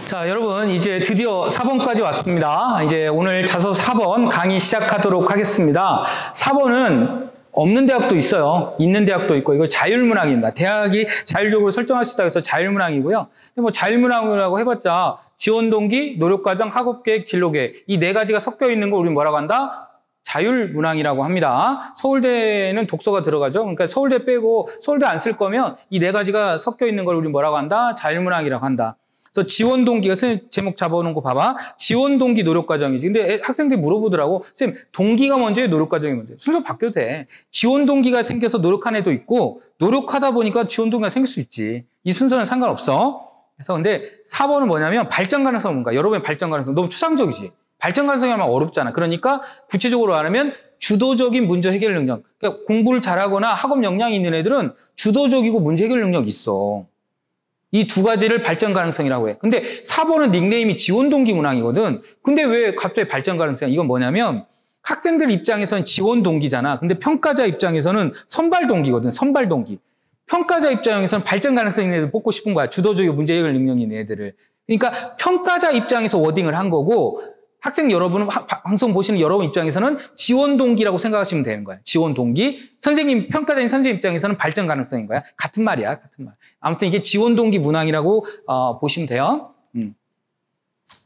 자, 여러분 이제 드디어 4번까지 왔습니다. 이제 오늘 자소 4번 강의 시작하도록 하겠습니다. 4번은 없는 대학도 있어요. 있는 대학도 있고, 이거 자율문항입니다. 대학이 자율적으로 설정할 수 있다고 해서 자율문항이고요. 근데 뭐 자율문항이라고 해봤자 지원동기, 노력과정, 학업계획, 진로계획 이 네 가지가 섞여 있는 걸 우리 뭐라고 한다? 자율문항이라고 합니다. 서울대는 독서가 들어가죠. 그러니까 서울대 빼고 서울대 안 쓸 거면 이 네 가지가 섞여 있는 걸 우리 뭐라고 한다? 자율문항이라고 한다. 그래서 지원 동기가 선생님 제목 잡아놓은 거 봐봐. 지원 동기 노력 과정이지. 근데 학생들이 물어보더라고. 선생님, 동기가 먼저예요? 노력 과정이 먼저예요? 순서 바뀌어도 돼. 지원 동기가 생겨서 노력한 애도 있고, 노력하다 보니까 지원 동기가 생길 수 있지. 이 순서는 상관없어. 그래서 근데 4번은 뭐냐면 발전 가능성은 뭔가? 여러분의 발전 가능성 너무 추상적이지. 발전 가능성이 하면 어렵잖아. 그러니까 구체적으로 말하면 주도적인 문제 해결 능력. 그러니까 공부를 잘하거나 학업 역량이 있는 애들은 주도적이고 문제 해결 능력이 있어. 이 두 가지를 발전 가능성이라고 해. 근데 4번은 닉네임이 지원동기 문항이거든. 근데 왜 갑자기 발전 가능성이야? 이건 뭐냐면 학생들 입장에서는 지원동기잖아. 근데 평가자 입장에서는 선발동기거든. 선발동기. 평가자 입장에서는 발전 가능성 있는 애들 뽑고 싶은 거야. 주도적이고 문제 해결 능력이 있는 애들을. 그러니까 평가자 입장에서 워딩을 한 거고, 학생 여러분은, 방송 보시는 여러분 입장에서는 지원 동기라고 생각하시면 되는 거야. 지원 동기. 선생님, 평가자인 선생님 입장에서는 발전 가능성인 거야. 같은 말이야. 같은 말. 아무튼 이게 지원 동기 문항이라고 보시면 돼요.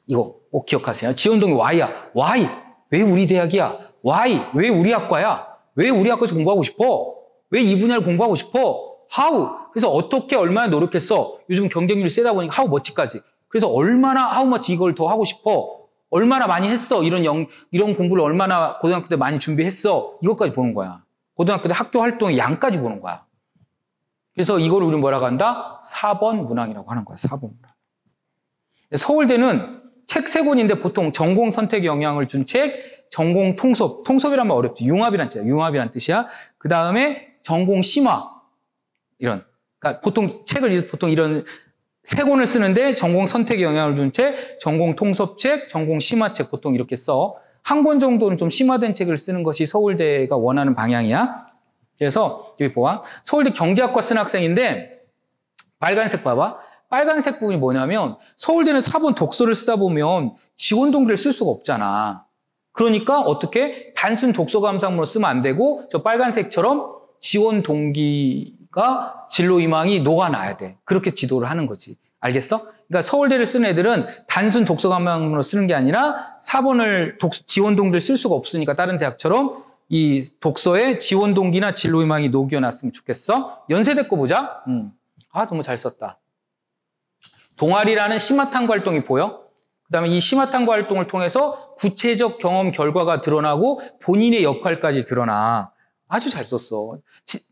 이거 꼭 기억하세요. 지원 동기 Y야. Y. 왜 우리 대학이야? Y. 왜 우리 학과야? 왜 우리 학과에서 공부하고 싶어? 왜 이 분야를 공부하고 싶어? How. 그래서 어떻게 얼마나 노력했어? 요즘 경쟁률이 세다 보니까 how much까지. 그래서 얼마나 how much 이걸 더 하고 싶어? 얼마나 많이 했어? 이런 공부를 얼마나 고등학교 때 많이 준비했어? 이것까지 보는 거야. 고등학교 때 학교 활동의 양까지 보는 거야. 그래서 이걸 우리는 뭐라고 한다? 4번 문항이라고 하는 거야. 4번 문항. 서울대는 책 3권인데 보통 전공 선택 영향을 준 책, 전공 통섭. 통섭이라면 어렵지. 융합이란 뜻이야. 융합이란 뜻이야. 그 다음에 전공 심화. 이런. 그러니까 보통 책을 보통 이런 3권을 쓰는데 전공 선택에 영향을 준 책, 전공 통섭책, 전공 심화책 보통 이렇게 써. 한 권 정도는 좀 심화된 책을 쓰는 것이 서울대가 원하는 방향이야. 그래서 여기 보아. 서울대 경제학과 쓴 학생인데 빨간색 봐봐. 빨간색 부분이 뭐냐면 서울대는 4번 독서를 쓰다 보면 지원 동기를 쓸 수가 없잖아. 그러니까 어떻게 단순 독서 감상문으로 쓰면 안 되고 저 빨간색처럼 지원 동기가 진로 희망이 녹아나야 돼. 그렇게 지도를 하는 거지. 알겠어? 그러니까 서울대를 쓰는 애들은 단순 독서 감상문으로 쓰는 게 아니라 4번을 지원 동기를 쓸 수가 없으니까 다른 대학처럼 이 독서에 지원 동기나 진로 희망이 녹여놨으면 좋겠어. 연세대 거 보자. 아, 너무 잘 썼다. 동아리라는 심화 탐구 활동이 보여? 그 다음에 이 심화 탐구 활동을 통해서 구체적 경험 결과가 드러나고 본인의 역할까지 드러나. 아주 잘 썼어.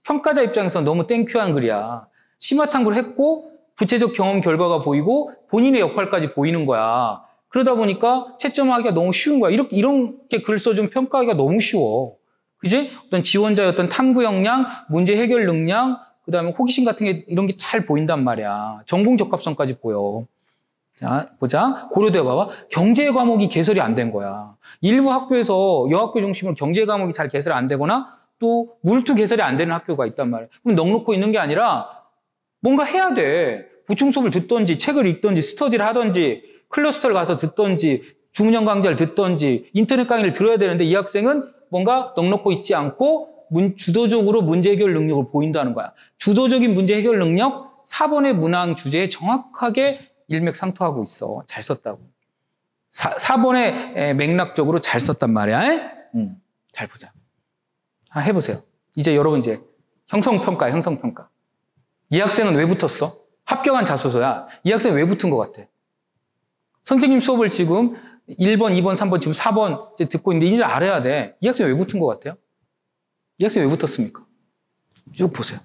평가자 입장에서 너무 땡큐한 글이야. 심화 탐구를 했고 구체적 경험 결과가 보이고 본인의 역할까지 보이는 거야. 그러다 보니까 채점하기가 너무 쉬운 거야. 이렇게 글 써준 평가하기가 너무 쉬워. 그지? 어떤 지원자의 어떤 탐구 역량, 문제 해결 능력, 그 다음에 호기심 같은 게 이런 게 잘 보인단 말이야. 전공 적합성까지 보여. 자, 보자. 고려대 봐봐. 경제 과목이 개설이 안 된 거야. 일부 학교에서 여학교 중심으로 경제 과목이 잘 개설이 안 되거나 또 물투 개설이 안 되는 학교가 있단 말이야. 그럼 넋놓고 있는 게 아니라 뭔가 해야 돼. 보충 수업을 듣던지 책을 읽던지 스터디를 하던지 클러스터를 가서 듣던지 중년 강좌를 듣던지 인터넷 강의를 들어야 되는데 이 학생은 뭔가 넋놓고 있지 않고 주도적으로 문제 해결 능력을 보인다는 거야. 주도적인 문제 해결 능력 4번의 문항 주제에 정확하게 일맥상통하고 있어. 잘 썼다고. 4번의 맥락적으로 잘 썼단 말이야. 잘 보자. 해보세요. 이제 여러분 이제 형성평가. 이 학생은 왜 붙었어? 합격한 자소서야. 이 학생 왜 붙은 것 같아? 선생님 수업을 지금 1번, 2번, 3번, 지금 4번 이제 듣고 있는데 이제 알아야 돼. 이 학생 왜 붙은 것 같아요? 이 학생 왜 붙었습니까? 쭉 보세요.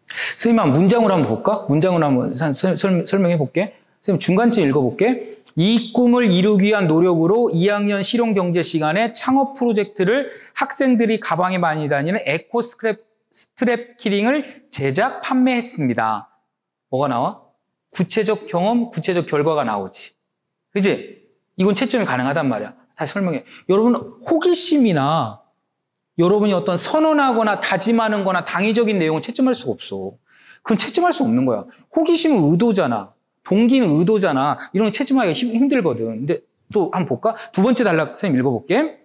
선생님 한 문장으로 한번 볼까? 문장으로 한번 설명해 볼게. 선생님 중간쯤 읽어볼게. 이 꿈을 이루기 위한 노력으로 2학년 실용경제 시간에 창업 프로젝트를 학생들이 가방에 많이 다니는 에코 스트랩 키링을 제작, 판매했습니다. 뭐가 나와? 구체적 경험, 구체적 결과가 나오지. 그지? 이건 채점이 가능하단 말이야. 다시 설명해. 여러분, 호기심이나 여러분이 어떤 선언하거나 다짐하는 거나 당위적인 내용을 채점할 수가 없어. 그건 채점할 수 없는 거야. 호기심은 의도잖아. 동기는 의도잖아. 이런 거 채점하기가 힘들거든. 근데 또 한번 볼까? 두 번째 단락 선생님 읽어볼게.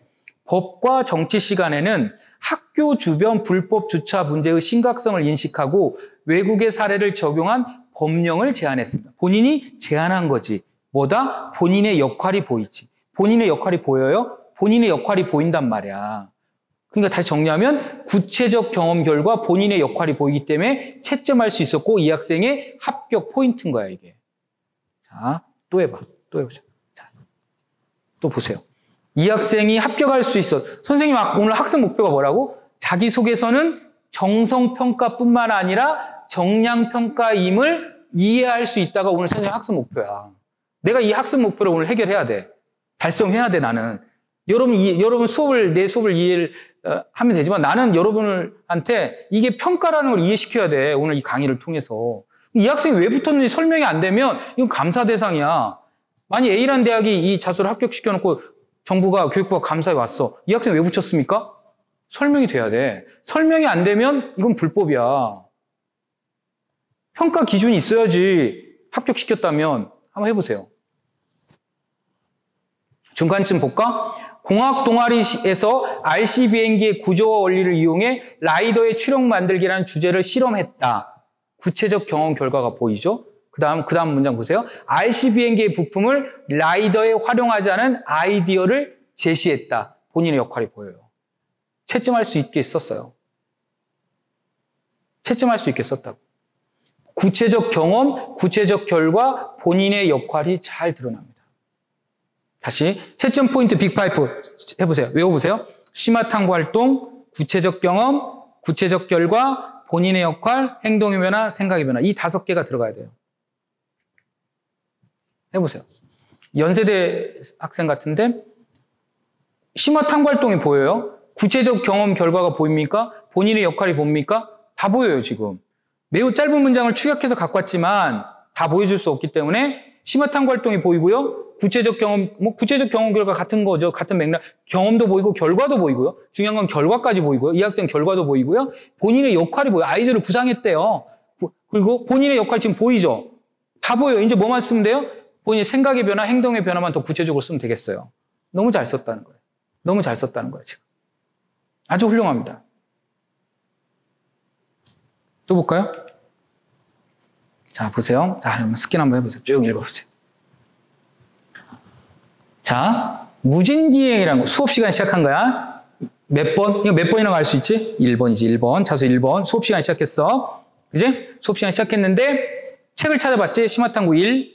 법과 정치 시간에는 학교 주변 불법 주차 문제의 심각성을 인식하고 외국의 사례를 적용한 법령을 제안했습니다. 본인이 제안한 거지. 뭐다? 본인의 역할이 보이지. 본인의 역할이 보여요? 본인의 역할이 보인단 말이야. 그러니까 다시 정리하면 구체적 경험 결과 본인의 역할이 보이기 때문에 채점할 수 있었고 이 학생의 합격 포인트인 거야, 이게. 자, 또 해봐. 또 해보자. 자, 또 보세요. 이 학생이 합격할 수 있어. 선생님 오늘 학습 목표가 뭐라고? 자기소개서는 정성평가뿐만 아니라 정량평가임을 이해할 수 있다가 오늘 선생님 학습 목표야. 내가 이 학습 목표를 오늘 해결해야 돼. 달성해야 돼, 나는. 여러분 내 수업을 이해를 하면 되지만 나는 여러분한테 이게 평가라는 걸 이해시켜야 돼. 오늘 이 강의를 통해서. 이 학생이 왜 붙었는지 설명이 안 되면 이건 감사 대상이야. 만약 A라는 대학이 이 자소를 합격시켜놓고 정부가 교육부가 감사에 왔어. 이 학생 왜 붙였습니까? 설명이 돼야 돼. 설명이 안 되면 이건 불법이야. 평가 기준이 있어야지 합격시켰다면 한번 해보세요. 중간쯤 볼까? 공학 동아리에서 RC 비행기의 구조와 원리를 이용해 라이더의 추력 만들기라는 주제를 실험했다. 구체적 경험 결과가 보이죠? 그 다음 문장 보세요. RC 비행기의 부품을 라이더에 활용하자는 아이디어를 제시했다. 본인의 역할이 보여요. 채점할 수 있게 썼어요. 채점할 수 있게 썼다고. 구체적 경험, 구체적 결과, 본인의 역할이 잘 드러납니다. 다시 채점 포인트 빅파이프 해보세요. 외워보세요. 심화 탐구 활동, 구체적 경험, 구체적 결과, 본인의 역할, 행동의 변화, 생각의 변화. 이 5개가 들어가야 돼요. 해보세요. 연세대 학생 같은데 심화 탐구 활동이 보여요? 구체적 경험 결과가 보입니까? 본인의 역할이 보입니까? 다 보여요, 지금. 매우 짧은 문장을 축약해서 갖고 왔지만 다 보여줄 수 없기 때문에 심화 탐구 활동이 보이고요. 구체적 경험 결과 같은 거죠. 같은 맥락. 경험도 보이고 결과도 보이고요. 중요한 건 결과까지 보이고요. 이 학생 결과도 보이고요. 본인의 역할이 보여요. 아이디어를 구상했대요. 그리고 본인의 역할 지금 보이죠? 다 보여요. 이제 뭐만 쓰면 돼요? 본인의 생각의 변화, 행동의 변화만 더 구체적으로 쓰면 되겠어요. 너무 잘 썼다는 거예요. 너무 잘 썼다는 거예요, 지금. 아주 훌륭합니다. 또 볼까요? 자, 보세요. 자, 스캔 한번 해보세요. 쭉 읽어보세요. 자, 무진기행이라는 거 수업 시간 시작한 거야. 몇 번? 이거 몇 번이나 갈 수 있지? 1번이지, 1번. 자수 1번. 수업 시간 시작했어. 그지? 수업 시간 시작했는데 책을 찾아봤지? 심화탐구 1.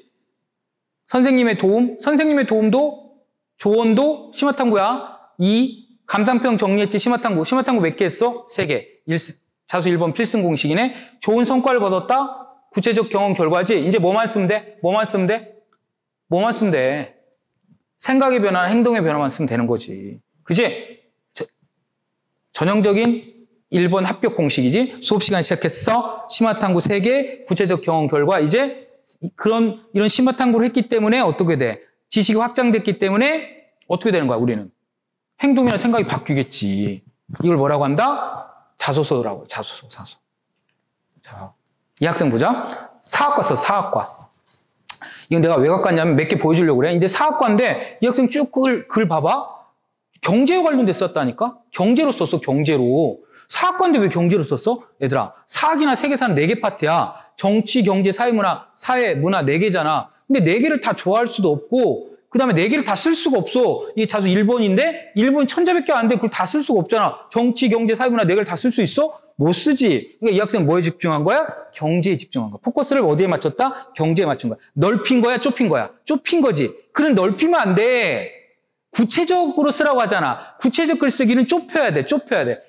선생님의 도움도 조언도 심화탐구야. 2. 감상평 정리했지? 심화탐구 몇 개 했어? 3개. 자수 1번 필승 공식이네. 좋은 성과를 거뒀다? 구체적 경험 결과지? 이제 뭐만 쓰면 돼? 뭐만 쓰면 돼? 생각의 변화나 행동의 변화만 쓰면 되는 거지. 그지? 전형적인 1번 합격 공식이지? 수업시간 시작했어. 심화탐구 3개, 구체적 경험 결과. 이제 이런 심화탐구를 했기 때문에 어떻게 돼? 지식이 확장됐기 때문에 어떻게 되는 거야, 우리는? 행동이나 생각이 바뀌겠지. 이걸 뭐라고 한다? 자소서라고, 자소. 자, 이 학생 보자. 사학과 써, 사학과. 이건 내가 왜 갖고 왔냐면 몇 개 보여주려고 그래. 이제 사학과인데 이 학생 쭉 글 봐봐. 경제와 관련돼 썼다니까? 경제로 썼어, 경제로. 사학과인데 왜 경제로 썼어? 얘들아, 사학이나 세계사는 4개 파트야. 정치, 경제, 사회문화, 사회문화 4개잖아. 근데 4개를 다 좋아할 수도 없고 그 다음에 4개를 다 쓸 수가 없어. 이게 자수 1번인데 1번 천자밖에 안 돼. 그걸 다 쓸 수가 없잖아. 정치, 경제, 사회문화 4개를 다 쓸 수 있어? 못 쓰지. 그러니까 이 학생은 뭐에 집중한 거야? 경제에 집중한 거야. 포커스를 어디에 맞췄다? 경제에 맞춘 거야. 넓힌 거야? 좁힌 거야? 좁힌 거지. 글은 넓히면 안 돼. 구체적으로 쓰라고 하잖아. 구체적 글쓰기는 좁혀야 돼.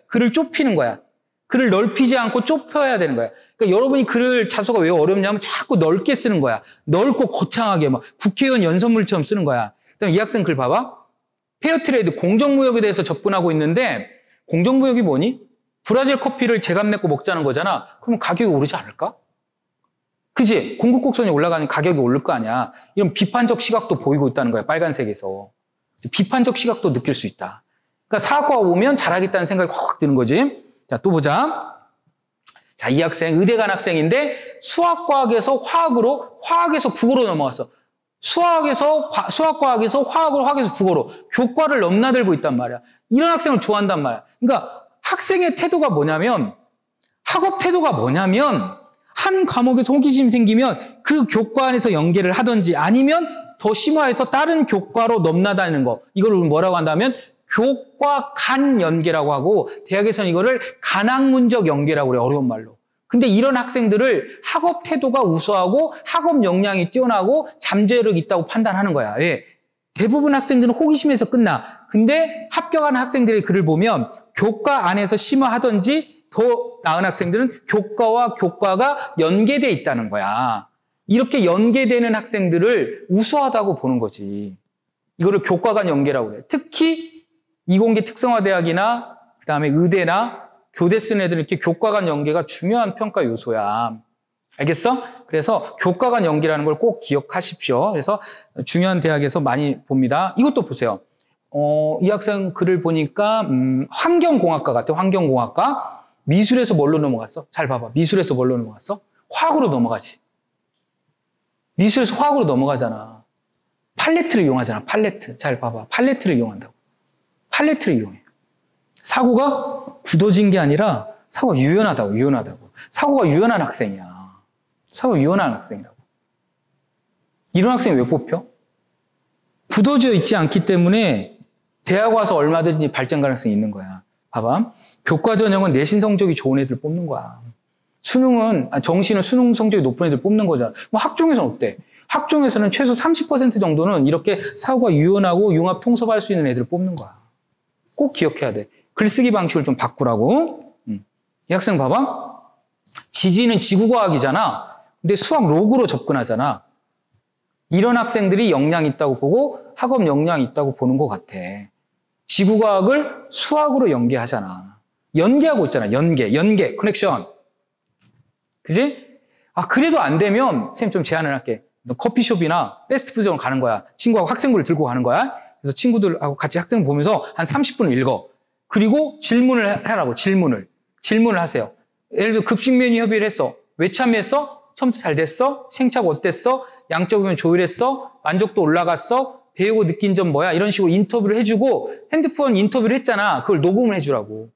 글을 좁히는 거야. 글을 넓히지 않고 좁혀야 되는 거야. 그러니까 여러분이 글을 자소가 왜 어렵냐면 자꾸 넓게 쓰는 거야. 넓고 거창하게 막 국회의원 연설문처럼 쓰는 거야. 그다음에 이 학생 글 봐봐. 페어트레이드 공정무역에 대해서 접근하고 있는데 공정무역이 뭐니? 브라질 커피를 제값 내고 먹자는 거잖아. 그러면 가격이 오르지 않을까? 그지? 공급 곡선이 올라가는 가격이 오를 거 아니야. 이런 비판적 시각도 보이고 있다는 거야. 빨간색에서. 비판적 시각도 느낄 수 있다. 그러니까 사학과가 오면 잘하겠다는 생각이 확 드는 거지. 자, 또 보자. 자, 이 학생 의대 간 학생인데 수학과학에서 화학으로, 화학에서 국어로 넘어갔어. 수학과학에서 화학으로, 화학에서 국어로 교과를 넘나들고 있단 말이야. 이런 학생을 좋아한단 말이야. 그러니까 학생의 태도가 뭐냐면, 학업 태도가 뭐냐면, 한 과목에서 호기심 생기면 그 교과 안에서 연계를 하든지 아니면 더 심화해서 다른 교과로 넘나다니는 거. 이걸 뭐라고 한다면 교과 간 연계라고 하고, 대학에서는 이거를 간학문적 연계라고 그래, 어려운 말로. 근데 이런 학생들을 학업 태도가 우수하고 학업 역량이 뛰어나고 잠재력이 있다고 판단하는 거야. 예. 대부분 학생들은 호기심에서 끝나. 근데 합격하는 학생들의 글을 보면 교과 안에서 심화하든지 더 나은 학생들은 교과와 교과가 연계돼 있다는 거야. 이렇게 연계되는 학생들을 우수하다고 보는 거지. 이거를 교과 간 연계라고 그래. 특히 이공계 특성화대학이나 그다음에 의대나 교대 쓰는 애들은 이렇게 교과 간 연계가 중요한 평가 요소야. 알겠어? 그래서 교과 간 연계라는 걸 꼭 기억하십시오. 그래서 중요한 대학에서 많이 봅니다. 이것도 보세요. 이 학생 글을 보니까 환경공학과 같아. 환경공학과. 미술에서 뭘로 넘어갔어? 잘 봐봐. 미술에서 뭘로 넘어갔어? 화학으로 넘어가지. 미술에서 화학으로 넘어가잖아. 팔레트를 이용하잖아. 팔레트. 잘 봐봐. 팔레트를 이용한다고. 팔레트를 이용해. 사고가 굳어진 게 아니라 사고가 유연하다고. 사고가 유연한 학생이야. 사고가 유연한 학생이라고. 이런 학생이 왜 뽑혀? 굳어져 있지 않기 때문에 대학 와서 얼마든지 발전 가능성이 있는 거야. 봐봐. 교과 전형은 내신 성적이 좋은 애들 뽑는 거야. 수능은, 정시는 수능 성적이 높은 애들 뽑는 거잖아. 뭐 학종에서는 어때? 학종에서는 최소 30% 정도는 이렇게 사고가 유연하고 융합 통섭할 수 있는 애들을 뽑는 거야. 꼭 기억해야 돼. 글쓰기 방식을 좀 바꾸라고. 이 학생 봐봐. 지지는 지구과학이잖아. 근데 수학 로그로 접근하잖아. 이런 학생들이 역량이 있다고 보고 학업 역량이 있다고 보는 것 같아. 지구과학을 수학으로 연계하잖아. 연계하고 있잖아. 연계, 커넥션. 그지? 그래도 안 되면 선생님 좀 제안을 할게. 너 커피숍이나 패스트푸드점을 가는 거야. 친구하고 학생부를 들고 가는 거야. 그래서 친구들하고 같이 학생 보면서 한 30분을 읽어. 그리고 질문을 하라고, 질문을 하세요. 예를 들어 급식 메뉴 협의를 했어. 왜 참여했어? 처음부터 잘 됐어? 생착 어땠어? 양적 의견 조율했어? 만족도 올라갔어? 배우고 느낀 점 뭐야? 이런 식으로 인터뷰를 해주고 핸드폰 인터뷰를 했잖아. 그걸 녹음을 해주라고.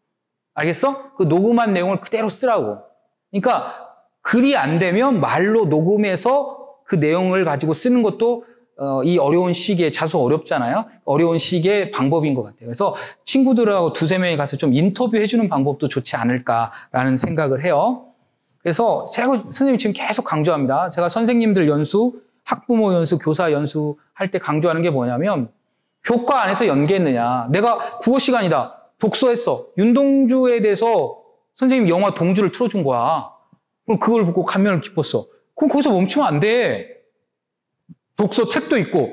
알겠어? 그 녹음한 내용을 그대로 쓰라고. 그러니까 글이 안 되면 말로 녹음해서 그 내용을 가지고 쓰는 것도 이 어려운 시기에 자소 어렵잖아요. 어려운 시기에 방법인 것 같아요. 그래서 친구들하고 두세 명이 가서 좀 인터뷰 해주는 방법도 좋지 않을까라는 생각을 해요. 그래서 제가 선생님 지금 계속 강조합니다. 제가 선생님들 연수, 학부모 연수, 교사 연수 할 때 강조하는 게 뭐냐면 교과 안에서 연계했느냐. 내가 국어 시간이다. 독서했어. 윤동주에 대해서 선생님 영화 동주를 틀어준 거야. 그럼 그걸 보고 감명을 깊었어. 그럼 거기서 멈추면 안 돼. 독서 책도 있고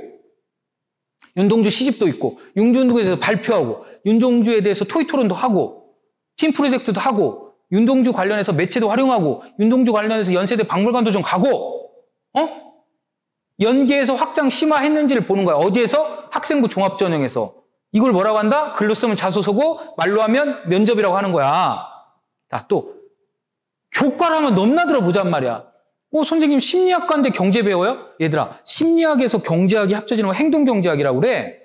윤동주 시집도 있고 윤동주에 대해서 발표하고 윤동주에 대해서 토의 토론도 하고 팀 프로젝트도 하고 윤동주 관련해서 매체도 활용하고 윤동주 관련해서 연세대 박물관도 좀 가고 연계해서 확장 심화했는지를 보는 거야. 어디에서? 학생부 종합전형에서. 이걸 뭐라고 한다? 글로 쓰면 자소서고 말로 하면 면접이라고 하는 거야. 자, 또 교과를 한번 넘나들어 보잔 말이야. 선생님 심리학과인데 경제 배워요? 얘들아, 심리학에서 경제학이 합쳐지는 거 행동경제학이라고 그래.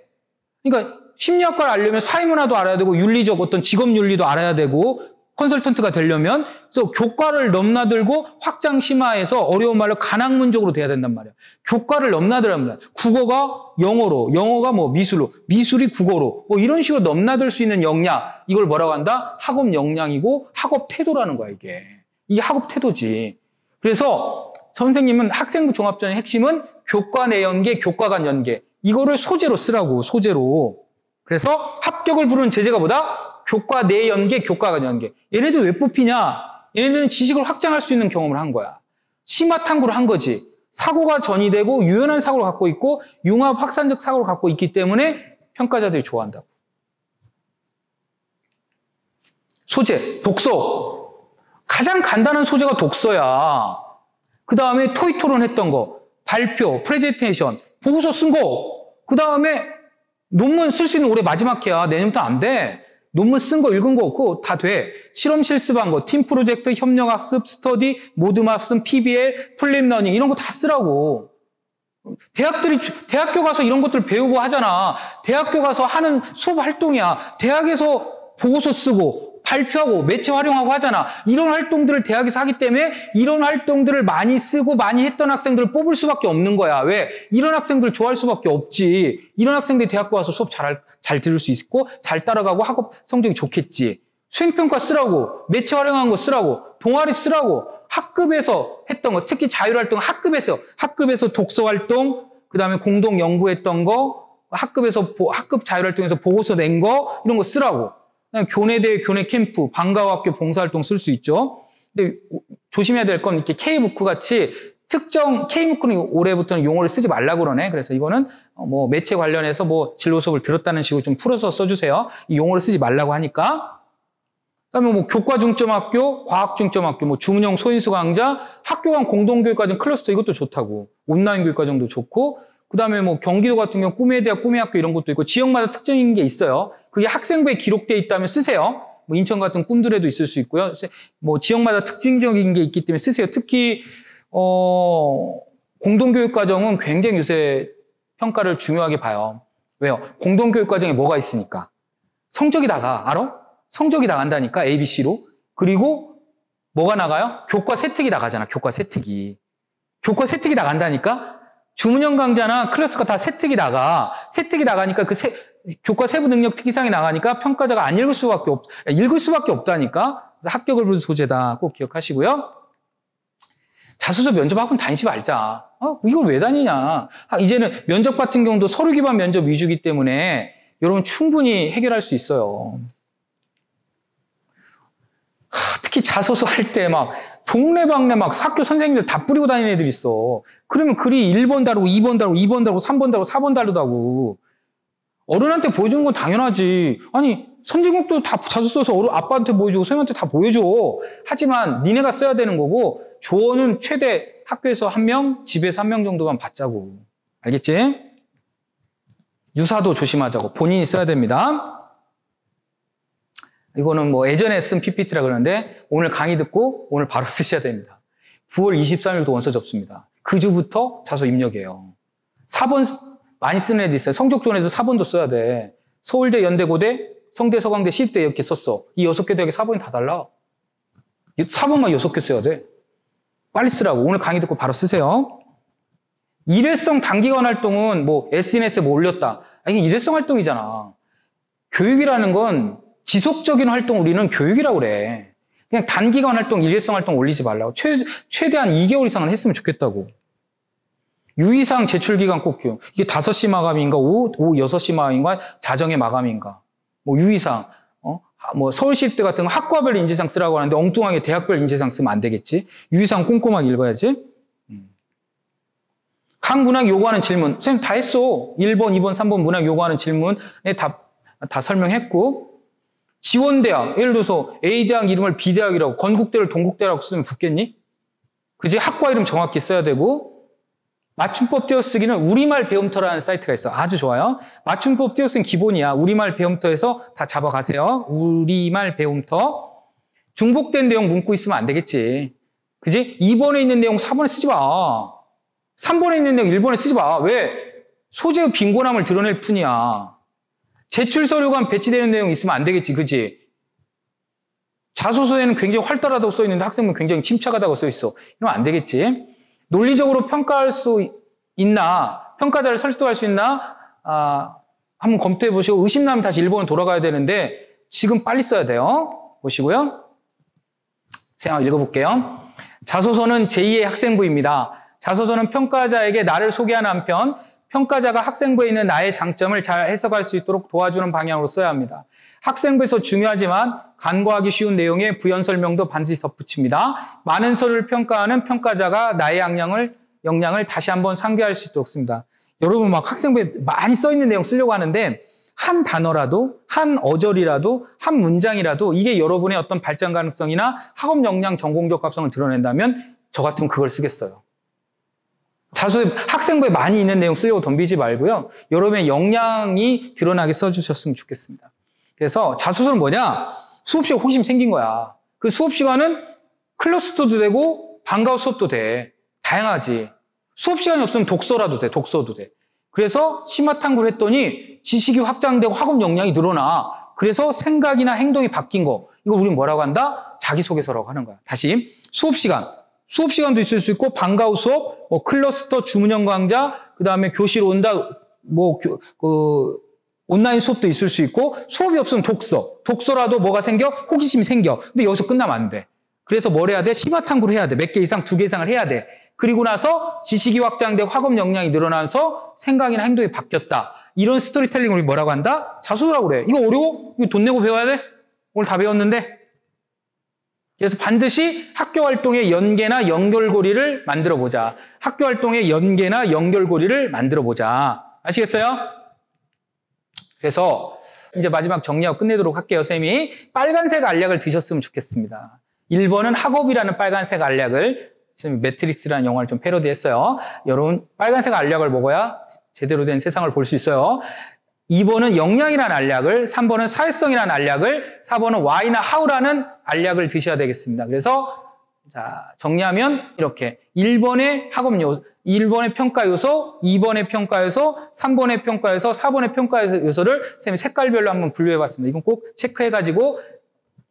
그러니까 심리학과를 알려면 사회문화도 알아야 되고 윤리적 어떤 직업윤리도 알아야 되고 컨설턴트가 되려면 그래서 교과를 넘나들고 확장 심화해서 어려운 말로 간학문적으로 돼야 된단 말이야. 교과를 넘나들면 국어가 영어로, 영어가 뭐 미술로, 미술이 국어로 뭐 이런 식으로 넘나들 수 있는 역량, 이걸 뭐라고 한다? 학업 역량이고 학업 태도라는 거야. 이게 학업 태도지. 그래서 선생님은 학생부 종합전의 핵심은 교과 내 연계, 교과 간 연계. 이거를 소재로 쓰라고, 소재로. 그래서 합격을 부르는 제재가 뭐다? 교과 내 연계, 교과 간 연계. 얘네들 왜 뽑히냐? 얘네들은 지식을 확장할 수 있는 경험을 한 거야. 심화 탐구를 한 거지. 사고가 전이되고 유연한 사고를 갖고 있고 융합 확산적 사고를 갖고 있기 때문에 평가자들이 좋아한다고. 소재, 독서. 가장 간단한 소재가 독서야. 그 다음에 토의 토론했던 거, 발표, 프레젠테이션, 보고서 쓴 거. 그 다음에 논문 쓸 수 있는 올해 마지막 해야. 내년부터 안 돼. 논문 쓴 거 읽은 거 없고 다 돼. 실험 실습한 거, 팀 프로젝트, 협력학습, 스터디, 모드합습, PBL, 플립러닝 이런 거 다 쓰라고. 대학교 가서 이런 것들 배우고 하잖아. 대학교 가서 하는 수업 활동이야. 대학에서 보고서 쓰고 발표하고 매체 활용하고 하잖아. 이런 활동들을 대학에서 하기 때문에 이런 활동들을 많이 쓰고 많이 했던 학생들을 뽑을 수밖에 없는 거야. 왜? 이런 학생들 좋아할 수밖에 없지. 이런 학생들이 대학교 와서 수업 잘 들을 수 있고 잘 따라가고 학업 성적이 좋겠지. 수행평가 쓰라고, 매체 활용한 거 쓰라고, 동아리 쓰라고, 학급에서 했던 거, 특히 자율활동 학급에서 독서활동, 그 다음에 공동 연구했던 거, 학급 자율활동에서 보고서 낸 거, 이런 거 쓰라고. 교내대회, 교내 캠프, 방과학교 봉사활동 쓸 수 있죠. 근데 조심해야 될 건 이렇게 K부크 같이 특정 K부크는 올해부터는 용어를 쓰지 말라고 그러네. 그래서 이거는 뭐 매체 관련해서 뭐 진로 수업을 들었다는 식으로 좀 풀어서 써주세요. 이 용어를 쓰지 말라고 하니까. 그다음에 뭐 교과 중점학교, 과학 중점학교, 뭐 주문형 소인수 강좌, 학교 간 공동교육과정 클러스터 이것도 좋다고. 온라인 교육과정도 좋고. 그다음에 뭐 경기도 같은 경우 꿈의 대학, 꿈의 학교 이런 것도 있고 지역마다 특징인 게 있어요. 그게 학생부에 기록되어 있다면 쓰세요. 뭐 인천 같은 꿈들에도 있을 수 있고요. 뭐 지역마다 특징적인 게 있기 때문에 쓰세요. 특히 공동교육과정은 굉장히 요새 평가를 중요하게 봐요. 왜요? 공동교육과정에 뭐가 있으니까. 성적이 나가. 알아? 성적이 나간다니까. ABC로. 그리고 뭐가 나가요? 교과 세특이 나가잖아. 교과 세특이. 교과 세특이 나간다니까. 주문형 강좌나 클래스가 다 세특이 나가. 세특이 나가니까 교과 세부 능력 특기상이 나가니까 평가자가 안 읽을 수밖에 없다니까. 그래서 합격을 부른 소재다. 꼭 기억하시고요. 자소서 면접 학원 다니지 말자. 이걸 왜 다니냐. 이제는 면접 같은 경우도 서류 기반 면접 위주이기 때문에 여러분 충분히 해결할 수 있어요. 특히 자소서 할 때 막 동네방네 막 학교 선생님들 다 뿌리고 다니는 애들 있어. 그러면 글이 1번 다르고 2번 다르고 2번 다르고 3번 다르고 4번 다르다고. 어른한테 보여주는 건 당연하지. 아니 선진국도 다 자소서 써서 아빠한테 보여주고 선생님한테 다 보여줘. 하지만 니네가 써야 되는 거고 조언은 최대 학교에서 1명, 집에서 1명 정도만 받자고. 알겠지? 유사도 조심하자고. 본인이 써야 됩니다. 이거는 뭐 예전에 쓴 PPT라 그러는데 오늘 강의 듣고 오늘 바로 쓰셔야 됩니다. 9월 23일도 원서 접수입니다. 그 주부터 자소 입력이에요. 4번 많이 쓰는 애들 있어요. 성적 좋은 애들 4번도 써야 돼. 서울대, 연대고대, 성대, 서강대, 시립대 이렇게 썼어. 이 6개 대학에 4번이 다 달라. 4번만 6개 써야 돼. 빨리 쓰라고. 오늘 강의 듣고 바로 쓰세요. 일회성 단기간 활동은 뭐 SNS에 뭐 올렸다. 이게 일회성 활동이잖아. 교육이라는 건 지속적인 활동 우리는 교육이라고 그래. 그냥 단기간 활동, 일회성 활동 올리지 말라고. 최대한 2개월 이상은 했으면 좋겠다고. 유의사항 제출기간 꼭 기억. 이게 5시 마감인가, 오후 6시 마감인가, 자정의 마감인가. 뭐 유의사항. 뭐 서울시립대 같은 거 학과별 인재상 쓰라고 하는데 엉뚱하게 대학별 인재상 쓰면 안 되겠지. 유의사항 꼼꼼하게 읽어야지. 각 문항 요구하는 질문. 선생님 다 했어. 1번, 2번, 3번 문항 요구하는 질문에 다 설명했고. 지원대학, 예를 들어서 A대학 이름을 B대학이라고, 건국대를 동국대라고 쓰면 붙겠니? 그지? 학과 이름 정확히 써야 되고, 맞춤법 띄어쓰기는 우리말 배움터라는 사이트가 있어. 아주 좋아요. 맞춤법 띄어쓰기는 기본이야. 우리말 배움터에서 다 잡아가세요. 우리말 배움터. 중복된 내용 문구 있으면 안 되겠지. 그지? 2번에 있는 내용 4번에 쓰지 마. 3번에 있는 내용 1번에 쓰지 마. 왜? 소재의 빈곤함을 드러낼 뿐이야. 제출 서류관 배치되는 내용 있으면 안 되겠지, 그지? 자소서에는 굉장히 활달하다고 써 있는데 학생은 굉장히 침착하다고 써 있어. 이러면 안 되겠지? 논리적으로 평가할 수 있나? 평가자를 설득할 수 있나? 한번 검토해 보시고 의심나면 다시 일본으로 돌아가야 되는데 지금 빨리 써야 돼요. 보시고요. 제가 읽어볼게요. 자소서는 제2의 학생부입니다. 자소서는 평가자에게 나를 소개하는 한편 평가자가 학생부에 있는 나의 장점을 잘 해석할 수 있도록 도와주는 방향으로 써야 합니다. 학생부에서 중요하지만 간과하기 쉬운 내용의 부연 설명도 반드시 덧붙입니다. 많은 서류를 평가하는 평가자가 나의 역량을 다시 한번 상기할 수 있도록 씁니다. 여러분 막 학생부에 많이 써 있는 내용 쓰려고 하는데 한 단어라도, 한 어절이라도, 한 문장이라도 이게 여러분의 어떤 발전 가능성이나 학업 역량, 전공적 합성을 드러낸다면 저 같으면 그걸 쓰겠어요. 자소서에 학생부에 많이 있는 내용 쓰려고 덤비지 말고요. 여러분의 역량이 드러나게 써주셨으면 좋겠습니다. 그래서 자소서는 뭐냐? 수업 시간 호기심 생긴 거야. 그 수업 시간은 클러스터도 되고 방과후 수업도 돼. 다양하지. 수업 시간이 없으면 독서라도 돼. 독서도 돼. 그래서 심화 탐구를 했더니 지식이 확장되고 학업 역량이 늘어나. 그래서 생각이나 행동이 바뀐 거. 이거 우리는 뭐라고 한다? 자기소개서라고 하는 거야. 다시 수업 시간. 수업 시간도 있을 수 있고 방과후 수업, 뭐 클러스터 주문형 강좌, 그다음에 교실 온다, 온라인 수업도 있을 수 있고 수업이 없으면 독서. 독서라도 뭐가 생겨? 호기심이 생겨. 근데 여기서 끝나면 안 돼. 그래서 뭘 해야 돼? 심화 탐구를 해야 돼. 몇 개 이상, 2개 이상을 해야 돼. 그리고 나서 지식이 확장되고 학업 역량이 늘어나면서 생각이나 행동이 바뀌었다. 이런 스토리텔링을 우리 뭐라고 한다? 자소서라고 그래. 이거 어려워? 이거 돈 내고 배워야 돼? 오늘 다 배웠는데? 그래서 반드시 학교 활동의 연계나 연결고리를 만들어 보자. 학교 활동의 연계나 연결고리를 만들어 보자. 아시겠어요? 그래서 이제 마지막 정리하고 끝내도록 할게요. 쌤이 빨간색 알약을 드셨으면 좋겠습니다. 1번은 학업이라는 빨간색 알약을 지금 매트릭스라는 영화를 좀 패러디했어요. 여러분 빨간색 알약을 먹어야 제대로 된 세상을 볼 수 있어요. 2번은 역량이라는 알약을, 3번은 사회성이라는 알약을, 4번은 why나 how라는 알약을 드셔야 되겠습니다. 그래서 자 정리하면 이렇게 1번의 학업 요소, 1번의 평가 요소, 2번의 평가 요소, 3번의 평가 요소, 4번의 평가 요소를 쌤이 색깔별로 한번 분류해봤습니다. 이건 꼭 체크해가지고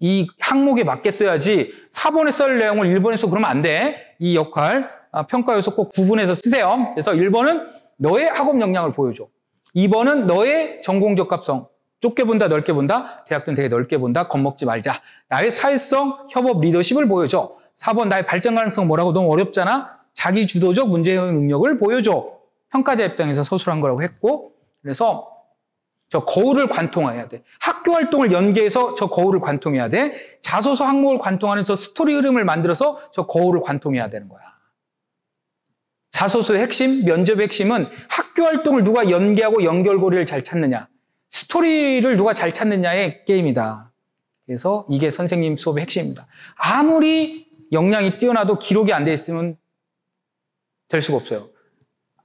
이 항목에 맞게 써야지 4번에 쓸 내용을 1번에 써 그러면 안 돼. 이 역할, 평가 요소 꼭 구분해서 쓰세요. 그래서 1번은 너의 학업 역량을 보여줘. 2번은 너의 전공 적합성. 좁게 본다, 넓게 본다. 대학들은 되게 넓게 본다. 겁먹지 말자. 나의 사회성, 협업, 리더십을 보여줘. 4번 나의 발전 가능성 뭐라고? 너무 어렵잖아. 자기 주도적 문제해결 능력을 보여줘. 평가자 입장에서 서술한 거라고 했고, 그래서 저 거울을 관통해야 돼. 학교 활동을 연계해서 저 거울을 관통해야 돼. 자소서 항목을 관통하는 저 스토리 흐름을 만들어서 저 거울을 관통해야 되는 거야. 자소서의 핵심, 면접의 핵심은 학교 활동을 누가 연계하고 연결고리를 잘 찾느냐, 스토리를 누가 잘 찾느냐의 게임이다. 그래서 이게 선생님 수업의 핵심입니다. 아무리 역량이 뛰어나도 기록이 안 돼 있으면 될 수가 없어요.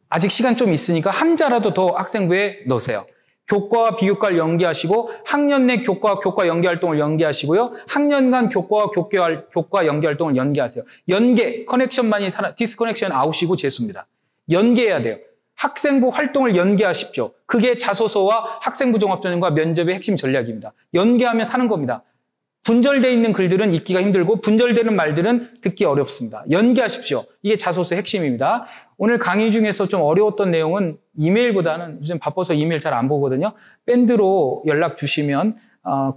아직 시간 좀 있으니까 한 자라도 더 학생부에 넣으세요. 교과와 비교과를 연계하시고 학년 내 교과 연계 활동을 연계하시고요. 학년간 교과 연계 활동을 연계하세요. 연계, 커넥션만이 디스커넥션 아웃이고 재수입니다. 연계해야 돼요. 학생부 활동을 연계하십시오. 그게 자소서와 학생부 종합전형과 면접의 핵심 전략입니다. 연계하면 사는 겁니다. 분절되어 있는 글들은 읽기가 힘들고 분절되는 말들은 듣기 어렵습니다. 연계하십시오. 이게 자소서의 핵심입니다. 오늘 강의 중에서 좀 어려웠던 내용은 이메일보다는 요즘 바빠서 이메일 잘 안 보거든요. 밴드로 연락 주시면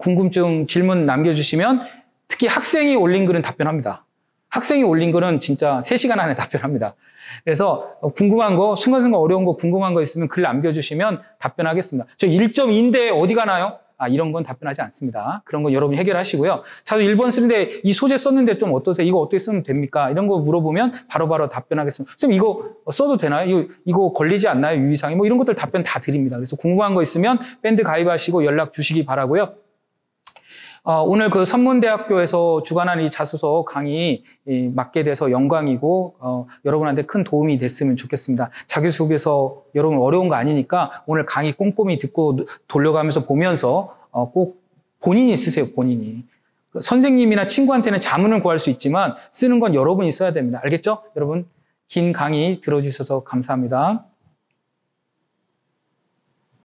궁금증 질문 남겨주시면 특히 학생이 올린 글은 답변합니다. 학생이 올린 글은 진짜 3시간 안에 답변합니다. 그래서 궁금한 거, 순간순간 어려운 거 궁금한 거 있으면 글 남겨주시면 답변하겠습니다. 저 1.2인데 어디 가나요? 이런 건 답변하지 않습니다. 그런 건 여러분이 해결하시고요. 자소 1번 쓰는데 이 소재 썼는데 좀 어떠세요? 이거 어떻게 쓰면 됩니까? 이런 거 물어보면 바로바로 답변하겠습니다. 선생님 이거 써도 되나요? 이거 걸리지 않나요? 유의사항이? 뭐 이런 것들 답변 다 드립니다. 그래서 궁금한 거 있으면 밴드 가입하시고 연락 주시기 바라고요. 오늘 그 선문대학교에서 주관하는 이 자소서 강의 맡게 돼서 영광이고 여러분한테 큰 도움이 됐으면 좋겠습니다. 자기소개서 여러분 어려운 거 아니니까 오늘 강의 꼼꼼히 듣고 돌려가면서 보면서 꼭 본인이 쓰세요. 본인이. 선생님이나 친구한테는 자문을 구할 수 있지만 쓰는 건 여러분이 써야 됩니다. 알겠죠? 여러분 긴 강의 들어주셔서 감사합니다.